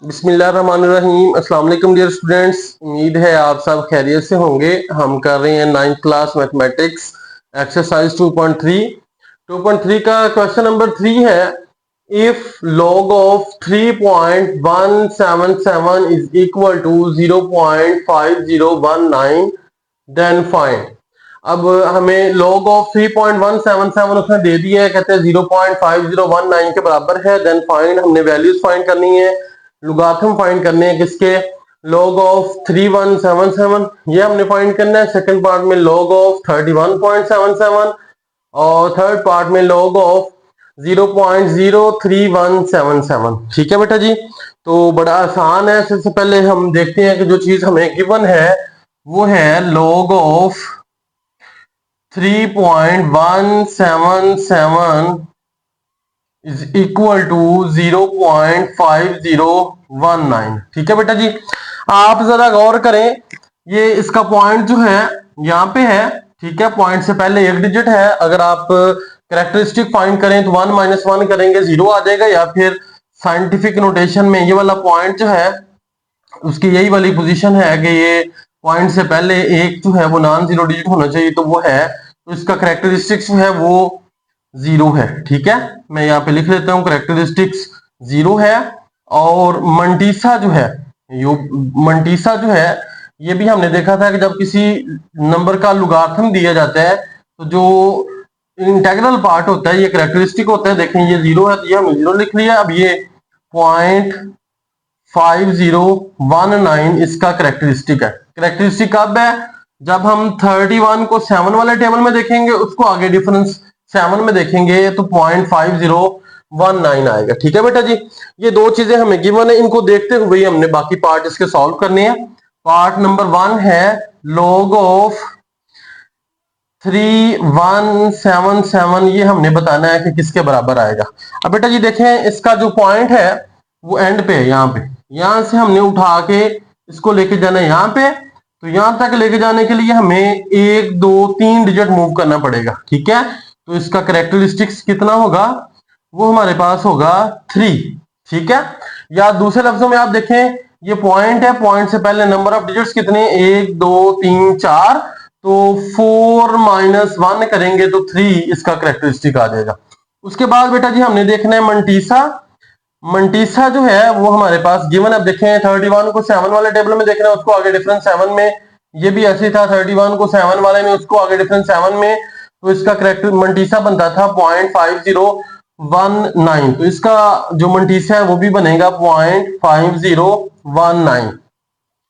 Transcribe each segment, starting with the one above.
बिस्मिल्लाहिर्रहमानिर्रहीम। अस्सलाम वालेकुम डियर स्टूडेंट्स, उम्मीद है आप सब खैरियत से होंगे। हम कर रहे हैं 9th क्लास मैथमेटिक्स एक्सरसाइज 2.3 का क्वेश्चन नंबर 3 है। If log of 3.177 is equal to 0.5019 then find. अब हमें log ऑफ 3.177 उसने दे दिया है, कहते हैं 0.5019 के बराबर है। देन फाइंड, हमने वैल्यूज फाइंड करनी है, लुगाथम फाइंड करने हैं किसके, log ऑफ 3177 ये हमने फाइंड करना है। सेकंड पार्ट में log ऑफ 31.77 और थर्ड पार्ट में log ऑफ 0.03177। ठीक है बेटा जी, तो बड़ा आसान है। सबसे पहले हम देखते हैं कि जो चीज हमें गिवन है वो है log of 3.177 is equal to 0.5019। ठीक है बेटा जी, आप जरा गौर करें, ये इसका पॉइंट जो है यहाँ पे है। ठीक है, पॉइंट से पहले एक डिजिट है। अगर आप कैरेक्टरिस्टिक फाइंड करें तो 1 - 1 करेंगे 0 आ जाएगा, या फिर साइंटिफिक नोटेशन में ये वाला पॉइंट जो है उसकी यही वाली पोजीशन है कि ये पॉइंट से पहले एक जो है वो नॉन जीरो डिजिट होना चाहिए, तो वो है। तो इसका करेक्टरिस्टिक्स जो है वो 0 है। ठीक है, मैं यहाँ पे लिख लेता हूँ करेक्टरिस्टिक्स 0 है। और मंटीसा जो है, यो मंटीसा जो है, ये भी हमने देखा था कि जब किसी नंबर का लुगार्थम दिया जाता है तो जो इंटेग्रल पार्ट होता है ये करेक्टरिस्टिक होता है। देखें ये 0 है तो ये हमने 0 लिख लिया। अब ये 0.5019 इसका करेक्टरिस्टिक है। करेक्टरिस्टिक कब है? जब हम 31 को 7 वाले टेबल में देखेंगे, उसको आगे डिफरेंस 7 में देखेंगे तो 0.5019 आएगा। ठीक है बेटा जी, ये दो चीजें हमें गिवन है, इनको देखते हुए हमने बाकी पार्ट इसके सॉल्व करने हैं। पार्ट नंबर 1 है log ऑफ 3177, ये हमने बताना है कि किसके बराबर आएगा। अब बेटा जी देखें, इसका जो पॉइंट है वो एंड पे है, यहाँ पे। यहां से हमने उठा के इसको लेके जाना है यहाँ पे, तो यहां तक लेके जाने के लिए हमें 1 2 3 डिजिट मूव करना पड़ेगा। ठीक है, तो इसका करेक्टरिस्टिक्स कितना होगा, वो हमारे पास होगा 3। ठीक है, या दूसरे लफ्जों में आप देखें, ये पॉइंट है, पॉइंट से पहले नंबर ऑफ डिजिट्स कितने, 1 2 3 4, तो 4 - 1 करेंगे तो 3 इसका करेक्टरिस्टिक आ जाएगा। उसके बाद बेटा जी हमने देखना है मंटीसा। मंटीसा जो है वो हमारे पास गिवन। अब देखें 31 को 7 वाले टेबल में देखना है, उसको आगे डिफरेंस 7 में, ये भी ऐसे था 31 को 7 वाले में, उसको आगे डिफरेंस 7 में, तो इसका करेक्टर मंटीसा बनता था 0.5019। तो इसका जो मंटीसा है वो भी बनेगा 0.5019।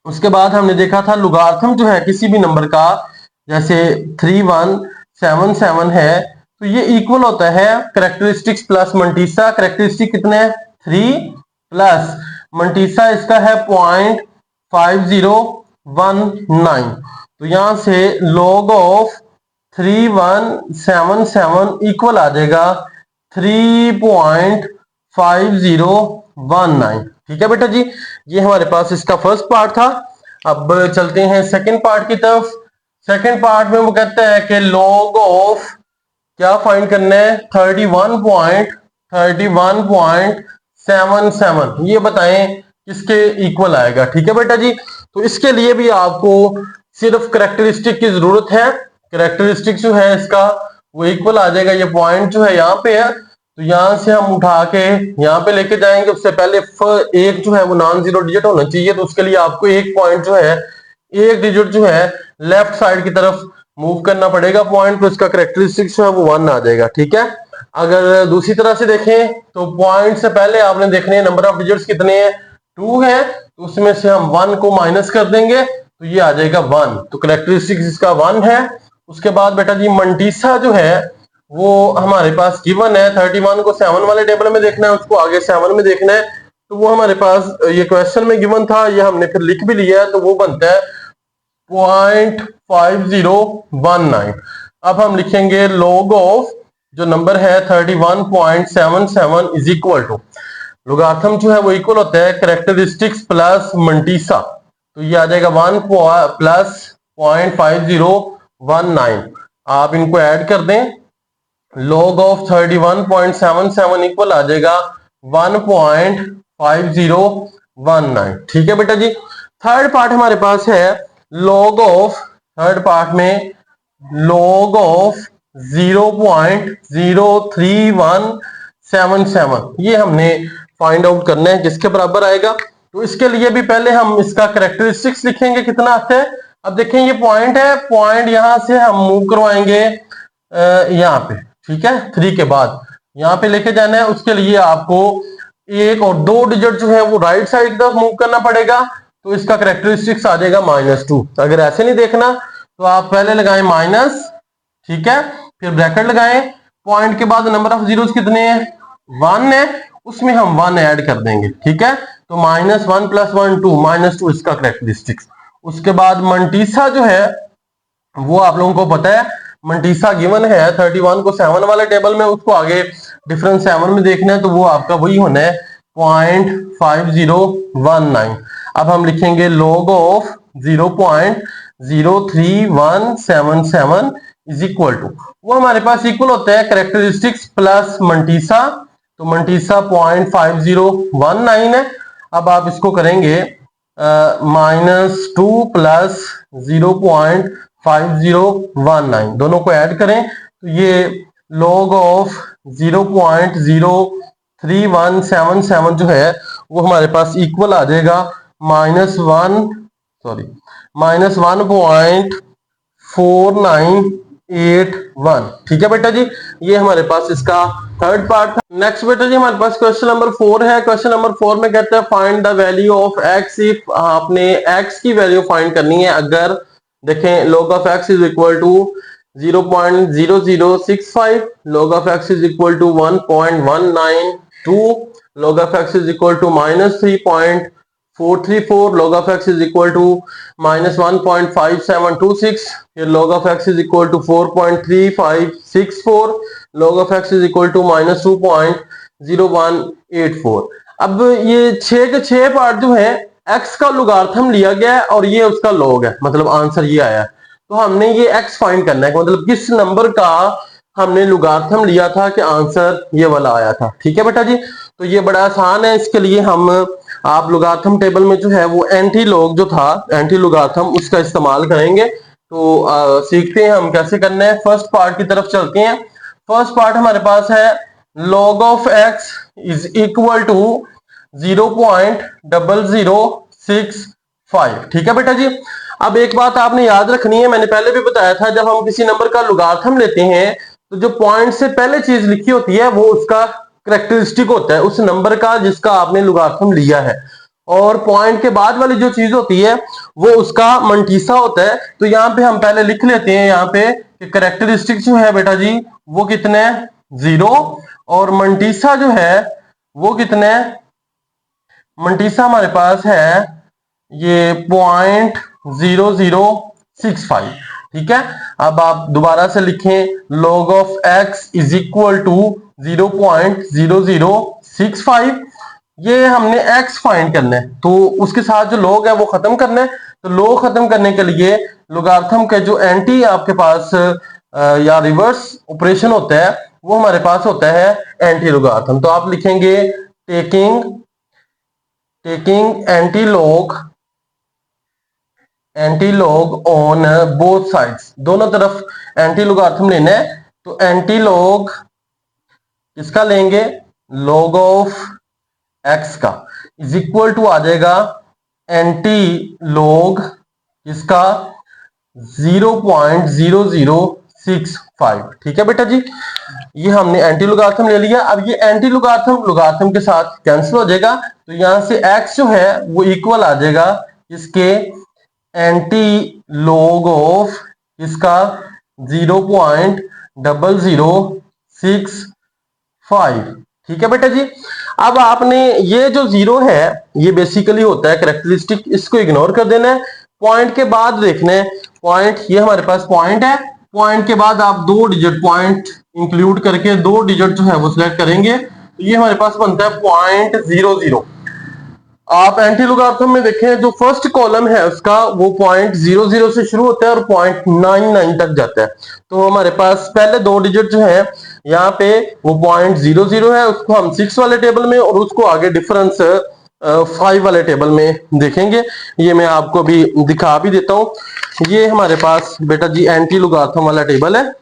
उसके बाद हमने देखा था लुगार्थम जो है किसी भी नंबर का, जैसे 3177 है, तो ये इक्वल होता है करेक्टरिस्टिक्स प्लस मंटीसा। करेक्टरिस्टिक कितने हैं, 3 प्लस मंटीसा इसका है 0.5019। तो यहां से log ऑफ 3177 इक्वल आ जाएगा 3.5019। ठीक है बेटा जी, ये हमारे पास इसका फर्स्ट पार्ट था। अब चलते हैं सेकंड पार्ट की तरफ। सेकंड पार्ट में वो कहता है कि log ऑफ क्या फाइंड करना है, 31.77, ये बताएं किसके इक्वल आएगा। ठीक है बेटा जी, तो इसके लिए भी आपको सिर्फ करेक्टरिस्टिक की जरूरत है। करेक्टरिस्टिक जो है इसका वो इक्वल आ जाएगा। ये पॉइंट जो है यहाँ पे है, तो यहां से हम उठा के यहाँ पे लेके जाएंगे। उससे पहले एक जो है वो नॉन जीरो डिजिट होना चाहिए, तो उसके लिए आपको एक पॉइंट जो है, एक डिजिट जो है लेफ्ट साइड की तरफ मूव करना पड़ेगा पॉइंट, तो इसका करेक्टरिस्टिक जो है वो 1 आ जाएगा। ठीक है, अगर दूसरी तरह से देखें तो पॉइंट से पहले आपने देखने हैं नंबर ऑफ डिजिट्स कितने हैं, 2 है, तो उसमें से हम 1 को माइनस कर देंगे तो ये आ जाएगा 1। तो करेक्टरिस्टिक इसका 1 है। उसके बाद बेटा जी मंटीसा जो है वो हमारे पास गिवन है। 31 को 7 वाले टेबल में देखना है, उसको आगे 7 में देखना है, तो वो हमारे पास ये क्वेश्चन में गिवन था, ये हमने फिर लिख भी लिया है, तो वो बनता है 0.5019। अब हम लिखेंगे log ऑफ जो नंबर है 31.77 इज इक्वल टू, लुगार्थम जो है वो इक्वल होता है करेक्टरिस्टिक्स प्लस मंटीसा, तो ये आ जाएगा 1 प्लस 0.5019। आप इनको ऐड कर दें, log ऑफ 31.77 इक्वल आ जाएगा 1.5019 19। ठीक है बेटा जी। थर्ड पार्ट हमारे पास है लॉग ऑफ, थर्ड पार्ट में लॉग ऑफ 0.03177, ये हमने फाइंड आउट करना है किसके बराबर आएगा। तो इसके लिए भी पहले हम इसका कैरेक्टरिस्टिक्स लिखेंगे कितना आता है। अब देखें ये पॉइंट है, पॉइंट यहां से हम मूव करवाएंगे यहाँ पे, ठीक है, 3 के बाद यहाँ पे लेके जाना है। उसके लिए आपको 1 और 2 डिजिट जो है वो राइट साइड की तरफ मूव करना पड़ेगा, तो इसका कैरेक्टरिस्टिक्स आ जाएगा -2। अगर ऐसे नहीं देखना तो आप पहले लगाएं माइनस, ठीक है, फिर ब्रैकेट लगाएं, पॉइंट के बाद नंबर ऑफ जीरोस कितने हैं, 1 है, उसमें हम 1 ऐड कर देंगे, ठीक है। तो -1 + 1 2, -2 इसका कैरेक्टरिस्टिक्स। उसके बाद मंटीसा जो है वो आप लोगों को पता है, मंटीसा गिवन है 31 को 7 वाले टेबल में, उसको आगे डिफरेंस 7 में देखना है, तो वो आपका वही होना है 0.5019। अब हम लिखेंगे log of 0.03177 is equal to, वो हमारे पास इक्वल होता है कैरेक्टरिस्टिक्स प्लस मंटीसा, तो मंटीसा 0.5019 है। अब आप इसको करेंगे -2 + 0.5019, दोनों को ऐड करें तो ये log ऑफ 0.03177 जो है वो हमारे पास इक्वल आ जाएगा -1.4981। ठीक है बेटा जी, ये हमारे पास इसका थर्ड पार्ट था। नेक्स्ट बेटा जी हमारे पास क्वेश्चन नंबर 4 है। क्वेश्चन नंबर 4 में कहते हैं find the value of x if, आपने x की वैल्यू फाइंड करनी है अगर देखें log of x is equal to 0.0065, log of x is equal to 1.192, log of x is equal to -3.434, log of x is equal to -1.5726, फिर log of x is equal to 4.3564, log of x is equal to -2.0184। अब ये 6 के 6 part जो है x का logarithm लिया गया है और ये उसका log है, मतलब आंसर ये आया। तो हमने ये x फाइंड करना है, मतलब किस नंबर का हमने लॉगरिथम लिया था कि आंसर ये वाला आया था। ठीक है बेटा जी, तो ये बड़ा आसान है। इसके लिए हम आप लॉगरिथम टेबल में जो है वो एंटी लॉग जो था, एंटी लॉगरिथम, उसका इस्तेमाल करेंगे। तो सीखते हैं हम कैसे करना है। फर्स्ट पार्ट की तरफ चलते हैं। फर्स्ट पार्ट हमारे पास है log of x is equal to 0.0065। ठीक है बेटा जी। अब एक बात आपने याद रखनी है, मैंने पहले भी बताया था, जब हम किसी नंबर का लॉगरिथम लेते हैं तो जो पॉइंट से पहले चीज लिखी होती है वो उसका कैरेक्टरिस्टिक होता है उस नंबर का जिसका आपने लॉगरिथम लिया है, और पॉइंट के बाद वाली जो चीज होती है वो उसका मंटीसा होता है। तो यहाँ पे हम पहले लिख लेते हैं यहाँ पे कि कैरेक्टरिस्टिक जो है बेटा जी वो कितने हैं, 0, और मंटीसा जो है वो कितने हैं, मंटीसा हमारे पास है ये 0.0065। ठीक है। अब आप दोबारा से लिखें log of x is equal to 0.0065। ये हमने x फाइंड करना है, तो उसके साथ जो log है वो खत्म करना है। तो log खत्म करने के लिए लॉगरिथम के जो एंटी आपके पास या रिवर्स ऑपरेशन होता है वो हमारे पास होता है एंटी लॉगरिथम। तो आप लिखेंगे taking anti log on both sides, दोनों तरफ एंटी लॉगरिथम लेना है। तो एंटी लॉग किसका लेंगे, log ऑफ x का इज इक्वल टू आ जाएगा एंटी लॉग इसका 0.0065। ठीक है बेटा जी, ये हमने एंटी लॉगरिथम ले लिया। अब ये एंटी लॉगरिथम के साथ कैंसिल हो जाएगा, तो यहां से x जो है वो इक्वल आ जाएगा इसके एंटी लॉग ऑफ इसका 0.0065। ठीक है बेटा जी। अब आपने ये जो 0 है ये बेसिकली होता है कैरेक्टरिस्टिक, इसको इग्नोर कर देना है। पॉइंट के बाद देखना है, पॉइंट ये हमारे पास पॉइंट है, पॉइंट के बाद आप 2 डिजिट पॉइंट इंक्लूड करके 2 डिजिट जो है वो सिलेक्ट करेंगे, तो ये हमारे पास बनता है 0.00। आप एंटी लॉगरिथम में देखें जो फर्स्ट कॉलम है उसका वो 0.00 से शुरू होता है और 0.99 तक जाता है। तो हमारे पास पहले 2 डिजिट जो है यहाँ पे वो 0.00 है, उसको हम 6 वाले टेबल में और उसको आगे डिफरेंस 5 वाले टेबल में देखेंगे। ये मैं आपको अभी दिखा भी देता हूं। ये हमारे पास बेटा जी एंटी लॉगरिथम वाला टेबल है,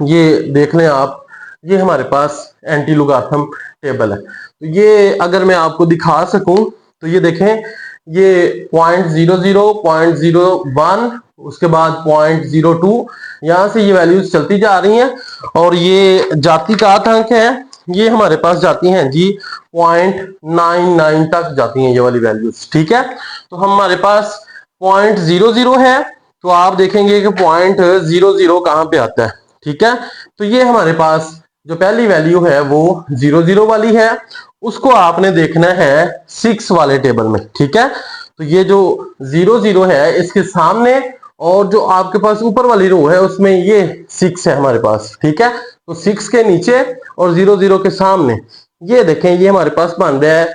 ये देख लें आप। ये हमारे पास एंटी लॉगरिथम टेबल है। तो ये अगर मैं आपको दिखा सकूं तो ये देखें, ये 0.00, 0.01, उसके बाद 0.02, यहां से ये वैल्यूज चलती जा रही हैं। और ये जाती कहाँ तक है, ये हमारे पास जाती हैं जी 0.99 तक जाती हैं ये वाली वैल्यूज। ठीक है, तो हमारे पास 0.00 है, तो आप देखेंगे कि 0.00 कहां पे आता है। ठीक है, तो ये हमारे पास जो पहली वैल्यू है वो 00 वाली है, उसको आपने देखना है 6 वाले टेबल में। ठीक है, तो ये जो 00 है इसके सामने, और जो आपके पास ऊपर वाली रो है उसमें ये 6 है हमारे पास। ठीक है, तो 6 के नीचे और 00 के सामने ये देखें, ये हमारे पास बन रहा है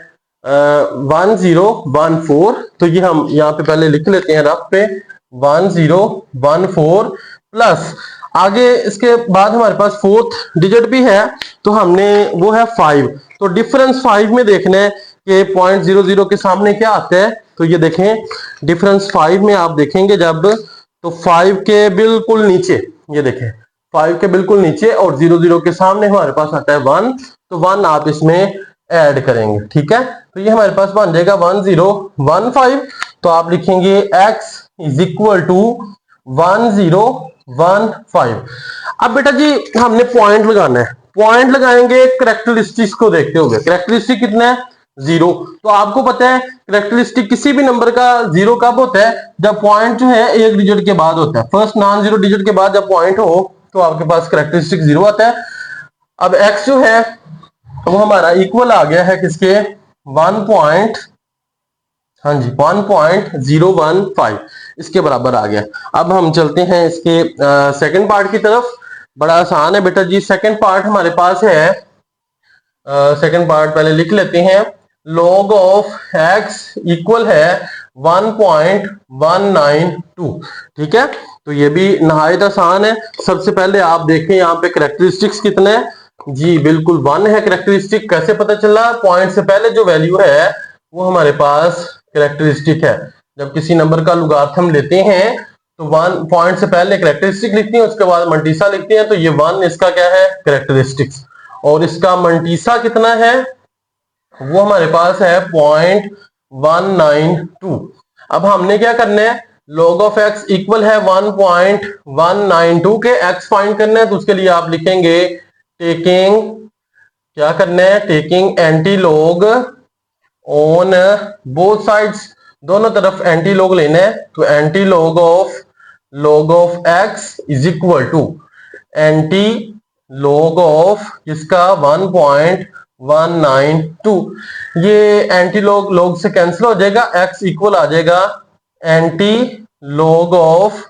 1014। तो ये हम यहाँ पे पहले लिख लेते हैं रफ पे, 1014 प्लस आगे इसके बाद हमारे पास फोर्थ डिजिट भी है, तो हमने वो है 5। तो डिफरेंस 5 में देखना है कि 0.00 के सामने क्या आता है। तो ये देखें डिफरेंस 5 में आप देखेंगे जब, तो 5 के बिल्कुल नीचे, ये देखें 5 के बिल्कुल नीचे और 00 के सामने हमारे पास आता है 1। तो 1 आप इसमें ऐड करेंगे। ठीक है, तो ये हमारे पास बन जाएगा 1015। तो आप लिखेंगे x इज इक्वल टू 1015। अब बेटा जी हमने पॉइंट लगाना है, पॉइंट लगाएंगे करेक्टरिस्टिक्स को देखते हुए। करेक्टरिस्टिक कितना है, 0। तो आपको पता है करेक्टरिस्टिक किसी भी नंबर का 0 कब होता है, जब पॉइंट जो है एक डिजिट के बाद होता है। फर्स्ट नॉन जीरो डिजिट के बाद जब पॉइंट हो तो आपके पास करेक्टरिस्टिक 0 आता है। अब x जो है वो हमारा इक्वल आ गया है किसके, 1.015 इसके बराबर आ गया। अब हम चलते हैं इसके सेकंड पार्ट की तरफ। बड़ा आसान है बेटा जी। सेकंड पार्ट हमारे पास है, सेकंड पार्ट पहले लिख लेते हैं। log ऑफ x इक्वल है 1.192। ठीक है, तो ये भी नहायत आसान है। सबसे पहले आप देखें यहाँ पे करेक्टरिस्टिक्स कितने हैं जी, बिल्कुल 1 है करेक्टरिस्टिक। कैसे पता चला, पॉइंट से पहले जो वैल्यू है वो हमारे पास करेक्टरिस्टिक है। जब किसी नंबर का लॉगरिथम लेते हैं तो 1 पॉइंट से पहले करेक्टरिस्टिक लिखते हैं, उसके बाद मल्टीसा लिखते हैं। तो ये 1 इसका क्या है, करेक्टरिस्टिक्स। और इसका मल्टीसा कितना है, वो हमारे पास है 0.192। अब हमने क्या करना है, log ऑफ x इक्वल है 1.192 के x फाइंड करना है। तो उसके लिए आप लिखेंगे टेकिंग, क्या करना है, taking anti log on both sides, दोनों तरफ एंटी लॉग लेना है। तो anti log of x is equal to anti log of किसका, 1.192। ये एंटी लॉग से कैंसिल हो जाएगा, x इक्वल आ जाएगा एंटी लॉग ऑफ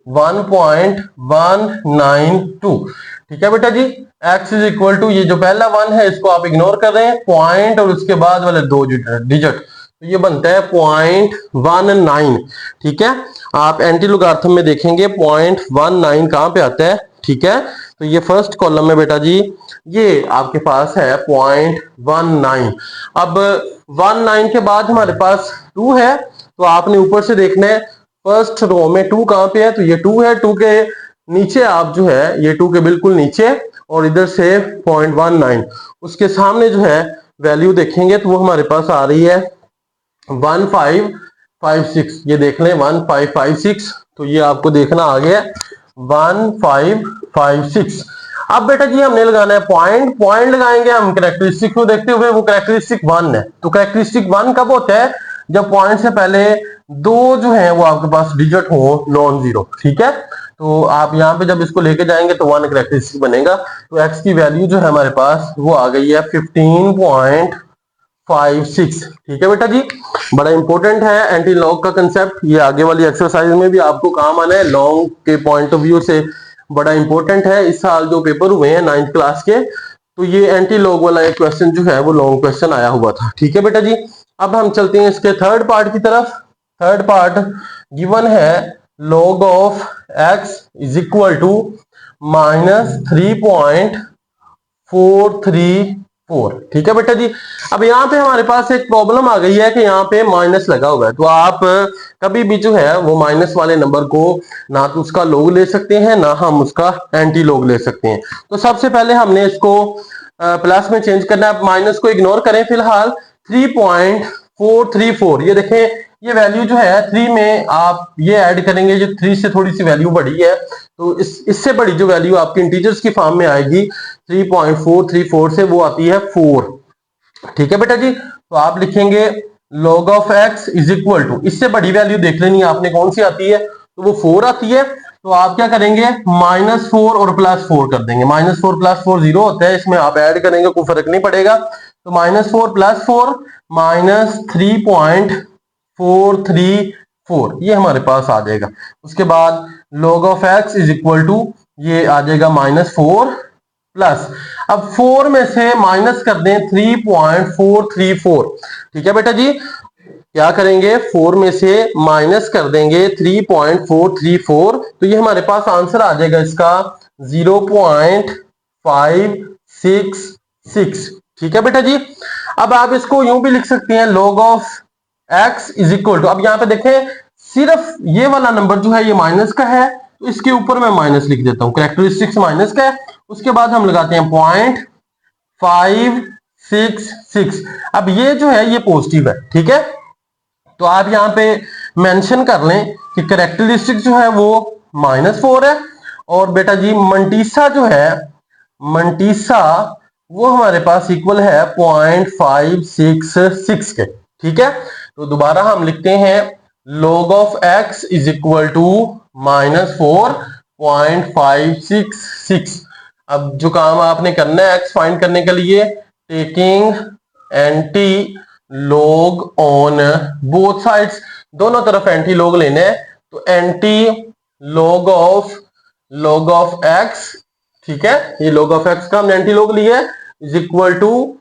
1.192। ठीक है बेटा जी, x इज इक्वल टू, ये जो पहला 1 है इसको आप इग्नोर कर रहे हैं, पॉइंट और उसके बाद वाले 2 डिजिट, तो ये बनता है 0.19। ठीक है, आप एंटी लॉगरिथम में देखेंगे 0.19 कहां पे आता है। ठीक है, तो ये फर्स्ट कॉलम में बेटा जी ये आपके पास है 0.19। अब 19 के बाद हमारे पास 2 है, तो आपने ऊपर से देखना है फर्स्ट रो में 2 कहां पे है, तो ये 2 है। 2 के नीचे आप जो है, ये 2 के बिल्कुल नीचे और इधर से 0.19, उसके सामने जो है वैल्यू देखेंगे तो वो हमारे पास आ रही है 1556। ये देख लें 1556, तो ये आपको देखना आ गया 1556। अब बेटा जी हमने लगाना है पॉइंट, पॉइंट लगाएंगे हम करेक्टरिस्टिक को देखते हुए। वो करेक्टरिस्टिक 1 है, तो करेक्टरिस्टिक 1 कब होता है, जब पॉइंट से पहले 2 जो है वो आपके पास डिजिट हो नॉन जीरो। ठीक है, तो आप यहाँ पे जब इसको लेके जाएंगे तो 1 करेक्टरिस्टिक बनेगा। तो x की वैल्यू जो है हमारे पास वो आ गई है 15.56। ठीक है बेटा जी, बड़ा इंपॉर्टेंट है एंटी लॉग का कंसेप्ट, ये आगे वाली एक्सरसाइज में भी आपको काम आना है। लॉग के पॉइंट ऑफ व्यू से बड़ा इंपॉर्टेंट है। इस साल जो पेपर हुए हैं 9th क्लास के, तो ये एंटी लॉग वाला एक क्वेश्चन जो है वो लॉन्ग क्वेश्चन आया हुआ था। ठीक है बेटा जी, अब हम चलते हैं इसके थर्ड पार्ट की तरफ। थर्ड पार्ट गिवन है log of x is equal to -3.43 4। ठीक है बेटा जी। अब यहाँ पे हमारे पास एक प्रॉब्लम आ गई है कि यहाँ पे माइनस लगा हुआ है, तो आप कभी भी जो है वो माइनस वाले नंबर को ना तो उसका लॉग ले सकते हैं ना हम उसका एंटी लॉग ले सकते हैं। तो सबसे पहले हमने इसको प्लस में चेंज करना है। माइनस को इग्नोर करें फिलहाल। 3.434 ये देखें, ये वैल्यू जो है 3 में आप ये ऐड करेंगे, जो 3 से थोड़ी सी वैल्यू बढ़ी है, तो इससे बड़ी जो वैल्यू आपकी इंटीजर्स की फॉर्म में आएगी 3.434 से, वो आती है 4। ठीक है बेटा जी। तो आप लिखेंगे log of x is equal to, इससे बड़ी वैल्यू देख लेनी है आपने कौन सी आती है, तो वो 4 आती है। तो आप क्या करेंगे, -4 और +4 कर देंगे। -4 + 4 0 होता है, इसमें आप ऐड करेंगे कोई फर्क नहीं पड़ेगा। तो -4 + 4 -3.434 ये हमारे पास आ जाएगा। उसके बाद log of x is equal to ये आ जाएगा -4 प्लस, अब 4 में से माइनस कर दें 3.434। ठीक है बेटा जी, क्या करेंगे, 4 में से माइनस कर देंगे 3.434, तो ये हमारे पास आंसर आ जाएगा इसका 0.566। ठीक है बेटा जी। अब आप इसको यूं भी लिख सकते हैं log of x is equal to, अब यहां पे देखें सिर्फ ये वाला नंबर जो है ये माइनस का है, तो इसके ऊपर मैं माइनस लिख देता हूं, कैरेक्टरिस्टिक्स माइनस का है। उसके बाद हम लगाते हैं 0.566। अब ये जो है ये पॉजिटिव है। ठीक है, तो आप यहां पे मेंशन कर लें कि कैरेक्टरिस्टिक जो है वो -4 है। और बेटा जी मंटीसा जो है, मंटीसा वो हमारे पास इक्वल है 0.566 के। ठीक है, तो दोबारा हम लिखते हैं log of x is equal to -4.566। अब जो काम आपने करना है x फाइंड करने के लिए, taking anti log on both sides, दोनों तरफ एंटी लॉग लेने हैं। तो एंटी लॉग ऑफ x, ठीक है, ये log ऑफ x का हमने एंटी लॉग लिया है, is equal to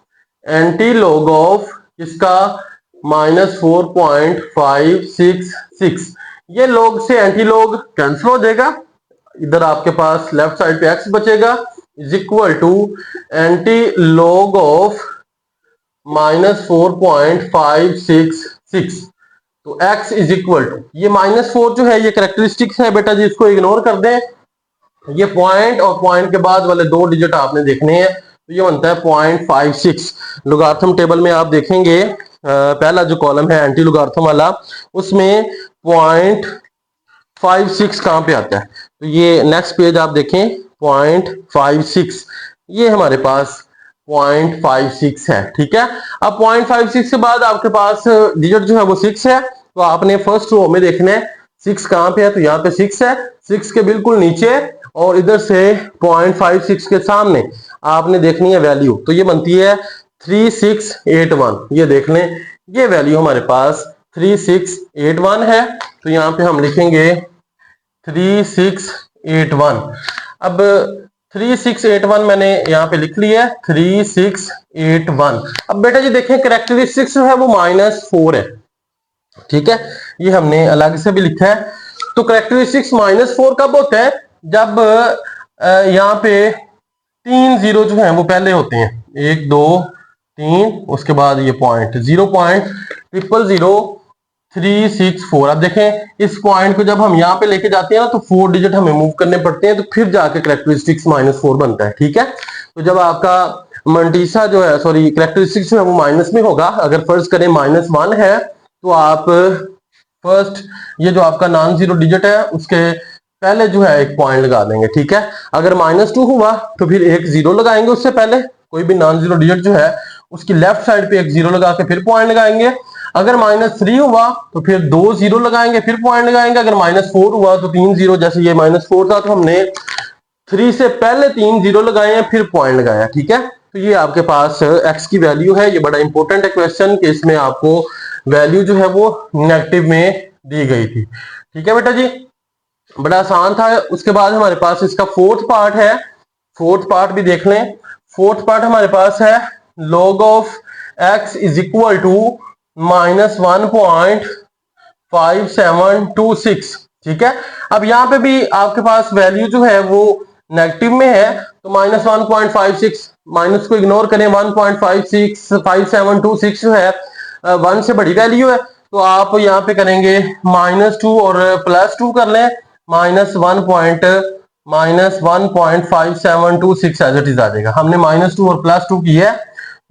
anti log of इसका -4.566। ये लॉग से एंटी लॉग कैंसिल हो जाएगा, इधर आपके पास लेफ्ट साइड पे x बचेगा, is equal to anti log of -4.566। तो x इज इक्वल टू ये -4 जो है ये कैरेक्टरिस्टिक्स है बेटा जी, इसको इग्नोर कर दें। ये पॉइंट और पॉइंट के बाद वाले दो डिजिट आपने देखने हैं, तो ये बनता है 0.56। लोगार्थम टेबल में आप देखेंगे पहला जो कॉलम है एंटी लोगार्थम वाला, उसमें 0.56 कहां पे आता है, तो ये नेक्स्ट पेज आप देखें 0.56, ये हमारे पास 0.56 है। ठीक है, अब 0.56 के बाद आपके पास डिजिट जो है वो 6 है, तो आपने फर्स्ट रो में देखना है 6 कहां पे है, तो यहाँ पे 6 है, 6 के बिल्कुल नीचे और इधर से 0.56 के सामने आपने देखनी है वैल्यू, तो ये बनती है 3681। ये देख लें, ये वैल्यू हमारे पास 3681 है, तो यहाँ पे हम लिखेंगे 3681। अब 3681 मैंने यहाँ पे लिख लिया है 3681। अब बेटा जी देखें कैरेक्टरिस्टिक्स जो है वो -4 है। ठीक है, ये हमने अलग से भी लिखा है। तो कैरेक्टरिस्टिक्स -4 कब होता है, जब यहाँ पे 3 जीरो जो है वो पहले होते हैं, 1 2 3, उसके बाद ये पॉइंट 0.0000364। अब देखें इस पॉइंट को जब हम यहाँ पे लेके जाते हैं ना, तो 4 डिजिट हमें मूव करने पड़ते हैं, तो फिर जाके कैरेक्टरिस्टिक्स -4 बनता है। ठीक है, तो जब आपका मंटीसा जो है, सॉरी, कैरेक्टरिस्टिक्स जो है वो माइनस में होगा, अगर फर्ज करें -1 है, तो आप फर्स्ट ये जो आपका नॉन जीरो डिजिट है उसके पहले जो है एक पॉइंट लगा देंगे। ठीक है, अगर -2 हुआ तो फिर एक जीरो लगाएंगे, उससे पहले कोई भी नॉन जीरो डिजिट जो है उसकी लेफ्ट साइड पे एक जीरो लगा के फिर पॉइंट लगाएंगे। अगर -3 हुआ तो फिर 2 जीरो लगाएंगे फिर पॉइंट लगाएंगे। अगर -4 हुआ तो 3 जीरो, जैसे ये -4 था तो हमने 3 से पहले 3 जीरो लगाए हैं फिर पॉइंट लगाया। ठीक है, तो ये आपके पास x की वैल्यू है। ये बड़ा इंपॉर्टेंट है क्वेश्चन कि इसमें आपको वैल्यू जो है वो नेगेटिव में दी गई थी। ठीक है बेटा जी, बड़ा आसान था। उसके बाद हमारे पास इसका फोर्थ पार्ट है, फोर्थ पार्ट भी देख लें। फोर्थ पार्ट हमारे पास है log of x is equal to -1.5726। ठीक है, अब यहाँ पे भी आपके पास वैल्यू जो है वो नेगेटिव में है तो -1.56, माइनस को इग्नोर करें, 1.565726 जो है 1 से बड़ी वैल्यू है, तो आप यहाँ पे करेंगे -2 और +2 कर लें, -1.5726 एज इट इज आ जाएगा। हमने -2 और +2 की है,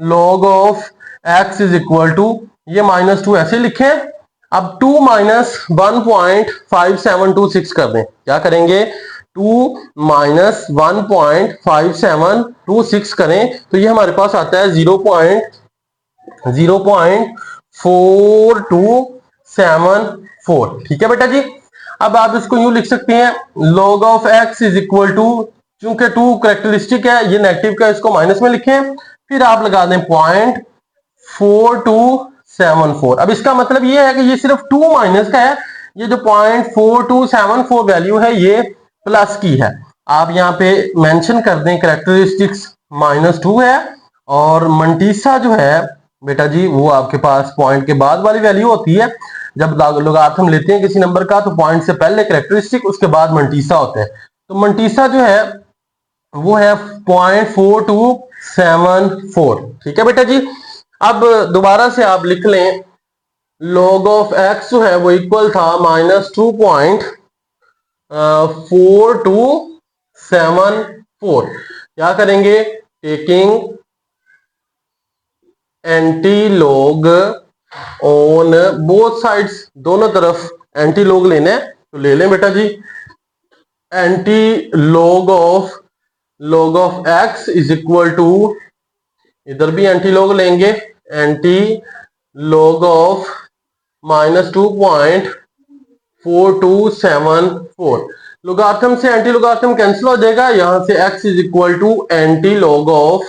log of x is equal to, ये -2 ऐसे लिखे, अब 2 माइनस 1.5726 कर दें, क्या करेंगे 2 माइनस 1.5726 करें तो ये हमारे पास आता है 0.4274। ठीक है बेटा जी। अब आप इसको यूं लिख सकते हैं, log of x is equal to, चूंकि 2 करेक्टरिस्टिक है, ये नेगेटिव का, इसको माइनस में लिखें, फिर आप लगा दें 0.4274। अब इसका मतलब ये है कि ये सिर्फ 2 माइनस का है, ये जो 0.4274 वैल्यू है ये प्लस की है। आप यहाँ पे मेंशन कर दें करेक्टरिस्टिक्स -2 है, और मंटीसा जो है बेटा जी वो आपके पास पॉइंट के बाद वाली वैल्यू होती है। जब लोगारिथम लेते हैं किसी नंबर का तो पॉइंट से पहले करेक्टरिस्टिक, उसके बाद मंटीसा होते हैं, तो मंटीसा जो है वो है 0.4274। ठीक है बेटा जी। अब दोबारा से आप लिख लें, log ऑफ x जो है वो इक्वल था -2.4274। क्या करेंगे, taking anti log on both sides, दोनों तरफ एंटी लॉग लेना है तो ले लें बेटा जी। Anti log of x is equal to, इधर भी एंटी लॉग लेंगे, एंटी लॉग ऑफ -2.4274। लोगारिथम से एंटी लोगारिथम कैंसिल हो जाएगा, यहां से x is equal to anti log of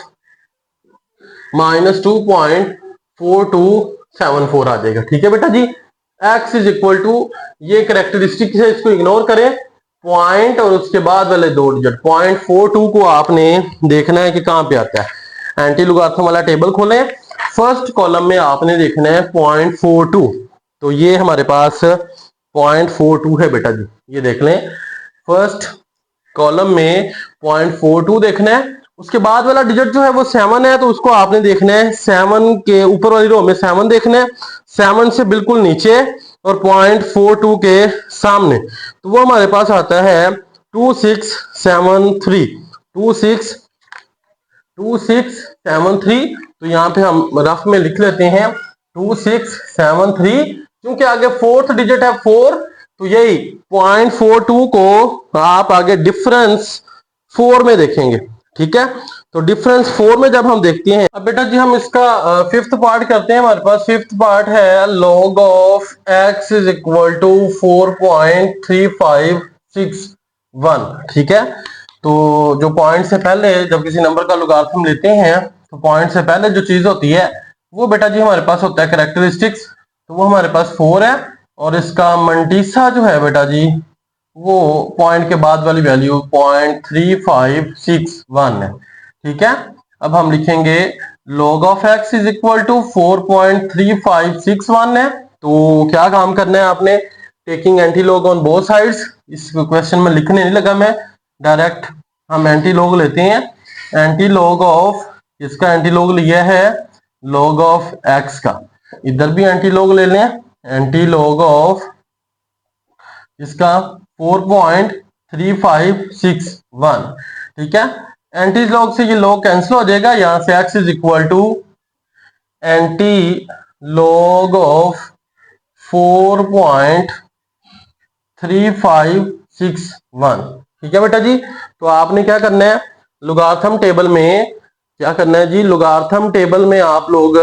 -2.4274 आ जाएगा। ठीक है बेटा जी। x इज इक्वल टू, ये करेक्टरिस्टिक है, इसको इग्नोर करें, पॉइंट और उसके बाद वाले 2 डिजिट 0.42 को आपने देखना है कि कहां पे आता है। एंटी लोगारिथम वाला टेबल खोलें, फर्स्ट कॉलम में आपने देखना है 0.42, तो ये हमारे पास 0.42 है बेटा जी, ये देख लें, फर्स्ट कॉलम में 0.42 देखना है। उसके बाद वाला डिजिट जो है वो 7 है, तो उसको आपने देखना है 7 के ऊपर वाली रो में 7 देखना है, 7 से बिल्कुल नीचे और 0.42 के सामने, तो वो हमारे पास आता है 2673। तो यहाँ पे हम रफ में लिख लेते हैं 2673, क्योंकि आगे फोर्थ डिजिट है 4, तो यही 0.42 को आप आगे डिफरेंस 4 में देखेंगे। ठीक है, तो डिफरेंस 4 में जब हम देखते हैं, अब बेटा जी हम इसका फिफ्थ पार्ट करते हैं। हमारे पास फिफ्थ पार्ट है log of x is equal to 4.3561। ठीक है, तो जो पॉइंट से पहले जब किसी नंबर का लोगारिथम लेते हैं तो पॉइंट से पहले जो चीज होती है वो बेटा जी हमारे पास होता है करेक्टरिस्टिक्स, तो वो हमारे पास 4 है, और इसका मंटीसा जो है बेटा जी वो पॉइंट के बाद वाली वैल्यू 0.3561 है। ठीक है, अब हम लिखेंगे log of x is equal to 4.3561 है, तो क्या काम करना है आपने, taking anti log on both sides. इस क्वेश्चन में लिखने नहीं लगा मैं, डायरेक्ट हम एंटी लॉग लेते हैं। एंटी लॉग ऑफ, इसका एंटी लॉग लिया है log ऑफ x का, इधर भी एंटी लॉग ले लें, एंटी लॉग ऑफ इसका 4.3561। ठीक है, एंटी लॉग से ये लॉग कैंसिल हो जाएगा, यहां से x is equal to anti log of 4.3561। ठीक है बेटा जी, तो आपने क्या करना है, लोगारिथम टेबल में क्या करना है जी, लोगारिथम टेबल में आप लोग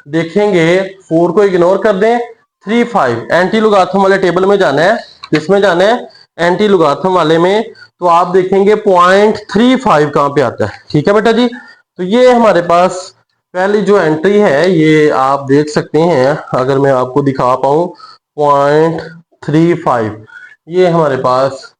देखेंगे 4 को इग्नोर कर दें, 35 एंटी लोगारिथम वाले टेबल में जाना है, किसमें जाना है, एंटी लोगारिथम वाले में, तो आप देखेंगे 0.35 कहां पे आता है। ठीक है बेटा जी, तो ये हमारे पास पहली जो एंट्री है ये आप देख सकते हैं, अगर मैं आपको दिखा पाऊं 0.35, ये हमारे पास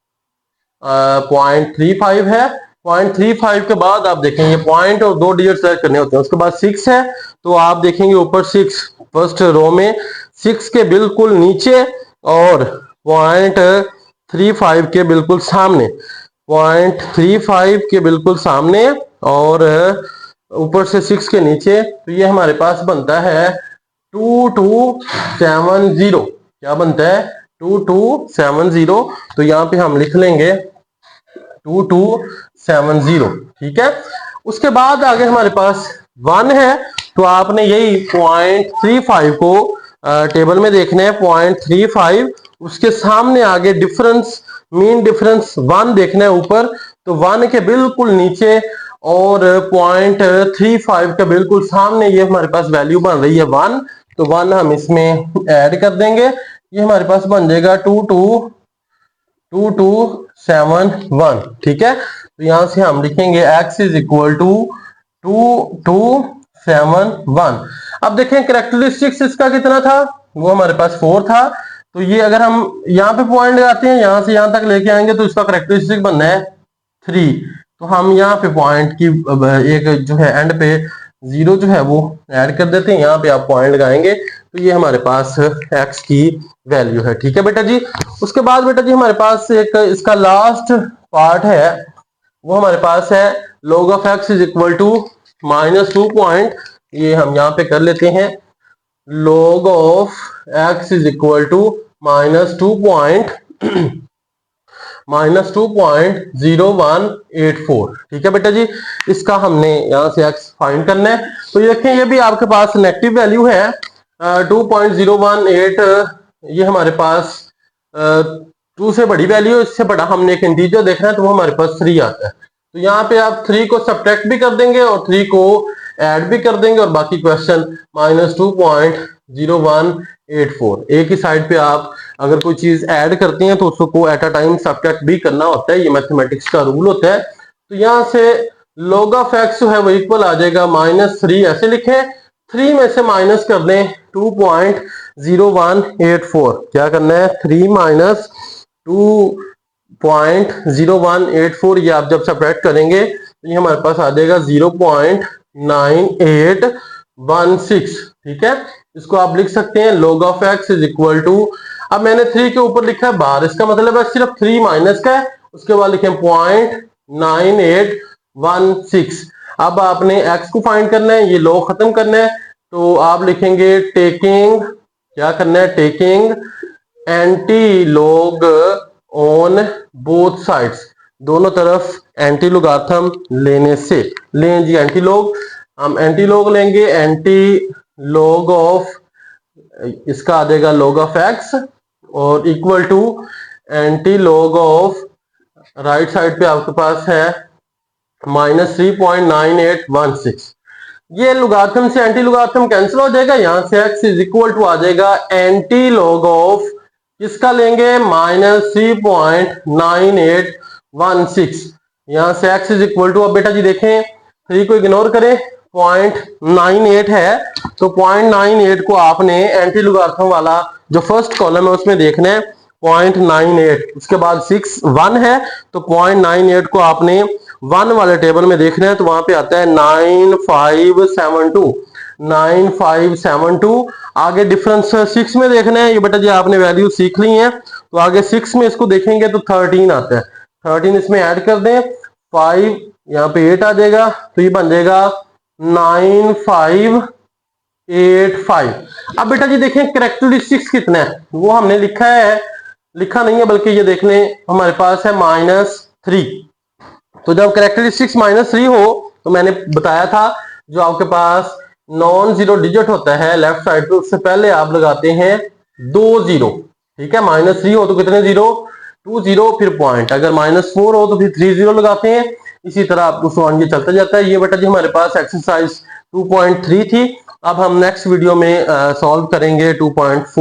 0.35 है। 0.35 के बाद आप देखेंगे पॉइंट और 2 डिजिट सेलेक्ट करने होते हैं, उसके बाद 6 है, तो आप देखेंगे ऊपर 6 फर्स्ट रो में 6 के बिल्कुल नीचे और 0.35 के बिल्कुल सामने 0.35 के बिल्कुल सामने और ऊपर से 6 के नीचे, तो ये हमारे पास बनता है 2270। क्या बनता है? 2270। तो यहाँ पे हम लिख लेंगे 2270। ठीक है। उसके बाद आगे हमारे पास 1 है, तो आपने यही 0.35 को टेबल में देखना है। 0.35 उसके सामने आगे डिफरेंस, मीन डिफरेंस 1 देखना है ऊपर, तो 1 के बिल्कुल नीचे और 0.35 के बिल्कुल सामने ये हमारे पास वैल्यू बन रही है 1, तो 1 हम इसमें ऐड कर देंगे। ये हमारे पास बन जाएगा 2271। ठीक है। तो यहां से हम लिखेंगे x इज इक्वल टू 2271। अब देखें कैरेक्टरिस्टिक्स इसका कितना था, वो हमारे पास 4 था। तो ये अगर हम यहाँ पे पॉइंट लगाते हैं, यहां से यहां तक लेके आएंगे, तो इसका कैरेक्टरिस्टिक बनना है 3। तो हम यहाँ पे पॉइंट की एक जो है एंड पे 0 जो है वो ऐड कर देते हैं, यहाँ पे आप पॉइंट लगाएंगे, तो ये हमारे पास x की वैल्यू है। ठीक है बेटा जी। उसके बाद बेटा जी हमारे पास एक इसका लास्ट पार्ट है, वो हमारे पास है log of x is equal to -2 ये हम यहाँ पे कर लेते हैं, log of x is equal to -2.0184। ठीक है बेटा जी। इसका हमने यहां से x फाइंड करना है। तो ये देखें, ये भी आपके पास नेगेटिव वैल्यू है 2.018। ये हमारे पास 2 से बड़ी वैल्यू है, इससे बड़ा हमने एक इंटीजर देखना है, तो वो हमारे पास 3 आता है। तो यहाँ पे आप 3 को सब्ट्रैक्ट भी कर देंगे और 3 को ऐड भी कर देंगे, और बाकी क्वेश्चन -2.0184। एक ही साइड पे आप अगर कोई चीज ऐड करते हैं तो उसको एट अ टाइम सब्ट्रैक्ट भी करना होता है, ये मैथमेटिक्स का रूल होता है। तो यहाँ से log ऑफ x जो है वो इक्वल आ जाएगा -3। ऐसे लिखें, 3 में से माइनस कर दें 2.0184। क्या करना है? 3 माइनस 2.0184, ये आप जब सब्ट्रैक्ट करेंगे तो ये हमारे पास आ जाएगा 0.9816। ठीक है। इसको आप लिख सकते हैं log of x is equal to, अब मैंने 3 के ऊपर लिखा है बार, इसका मतलब है सिर्फ 3 माइनस का है, उसके बाद लिखें 0.9816। अब आपने x को फाइंड करना है, ये log खत्म करना है, तो आप लिखेंगे टेकिंग, क्या करना है? Taking anti log on both sides, दोनों तरफ एंटी लोगार्थम लेने से। लें जी एंटी लॉग, हम एंटी लॉग लेंगे, एंटी लॉग ऑफ, इसका आ जाएगा log ऑफ x और equal to anti log of, right side पे आपके पास है -3.9816। ये लोगार्थम से एंटी लोगार्थम कैंसिल हो जाएगा, यहां से x इज इक्वल टू आ जाएगा एंटी लॉग ऑफ, किसका लेंगे? -3.9816। यहां से x इज इक्वल टू, अब बेटा जी देखें 3 को इग्नोर करें, 0.98 है, तो 0.98 को आपने एंटी लोगार्थम वाला जो फर्स्ट कॉलम है उसमें देखना है 0.98। उसके बाद 1 है, तो 0.98 को आपने 1 वाले टेबल में देखना है, तो वहां पे आता है 9572। आगे डिफरेंस 6 में देखना है, ये बेटा जी आपने वैल्यू सीख ली है, तो आगे 6 में इसको देखेंगे तो 13 आता है, 13 इसमें ऐड कर दें, 5 यहाँ पे 8 आ जाएगा, तो ये बन जाएगा 9585। अब बेटा जी देखें कैरेक्टरिस्टिक्स कितना है, वो हमने लिखा है, लिखा नहीं है बल्कि ये देख लें, हमारे पास है -3। तो जब कैरेक्टरिस्टिक्स -3 हो, तो मैंने बताया था जो आपके पास नॉन जीरो डिजिट होता है लेफ्ट साइड पे, उससे पहले आप लगाते हैं 2 0। ठीक है। -3 हो तो कितने 0? 2 0, फिर पॉइंट। अगर -4 हो तो फिर 3 0 लगाते हैं। इसी तरह आपको सॉल्व ये चलता जाता है। ये बेटा जी हमारे पास एक्सरसाइज 2.3 थी। अब हम नेक्स्ट वीडियो में सॉल्व करेंगे 2.4।